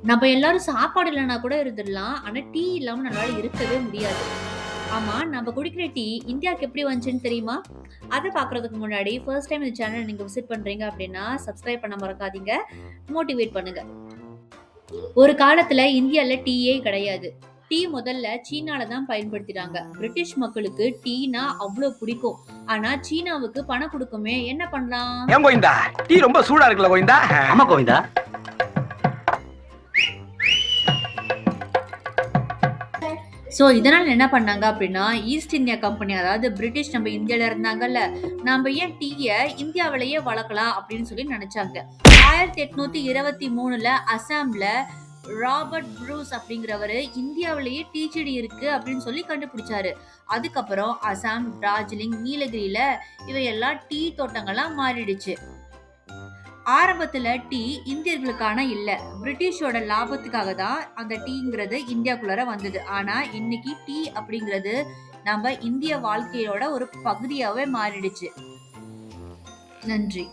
நம்ம எல்லாரும் சாப்பாடு இல்லன்னா கூட இருந்துடலாம். ஆனா டீ இல்லாம நம்மளால இருக்கவே முடியாது. ஆமா, நம்ம குடிக்கிற டீ இந்தியாவுக்கு எப்படி வந்துச்சுன்னு தெரியுமா? அத பார்க்குறதுக்கு முன்னாடி ஃபர்ஸ்ட் டைம் இந்த சேனல் நீங்க விசிட் பண்றீங்க அப்படின்னா, சப்ஸ்கிரைப் பண்ண மறக்காதீங்க. மோட்டிவேட் பண்ணுங்க. ஒரு காலத்துல இந்தியால டீயே கிடையாது. டீ முதல்ல சீனால தான் பயன்படுத்தினாங்க. பிரிட்டிஷ் மக்களுக்கு டீனா அவ்ளோ பிடிக்கும். ஆனா சீனாவுக்கு பணம் குடுக்கவே என்ன பண்ணலாம்? ஏன் கோவிந்தா டீ ரொம்ப சூடா இருக்குல்ல கோவிந்தா? ஆமா கோவிந்தா. ஸோ இதனால என்ன பண்ணாங்க அப்படின்னா, ஈஸ்ட் இந்தியா கம்பெனி அதாவது பிரிட்டிஷ் நம்ம இந்தியால இருந்தாங்கல்ல, நாம ஏன் டீய இந்தியாவிலேயே வளர்க்கலாம் அப்படின்னு சொல்லி நினைச்சாங்க. 1823ல அசாம்ல ராபர்ட் ப்ரூஸ் அப்படிங்கிறவரு இந்தியாவிலேயே டீ செடி இருக்கு அப்படின்னு சொல்லி கண்டுபிடிச்சாரு. அதுக்கப்புறம் அசாம், டார்ஜிலிங், நீலகிரியில இவையெல்லாம் டீ தோட்டங்களா மாறிடுச்சு. ஆரம்பத்துல டீ இந்தியர்களுக்கான இல்ல. பிரிட்டிஷோட லாபத்துக்காக தான் அந்த டீங்கிறது இந்தியாக்குள்ளார வந்தது. ஆனா இன்னைக்கு டீ அப்படிங்கிறது நம்ம இந்திய வாழ்க்கையோட ஒரு பகுதியாவே மாறிடுச்சு. நன்றி.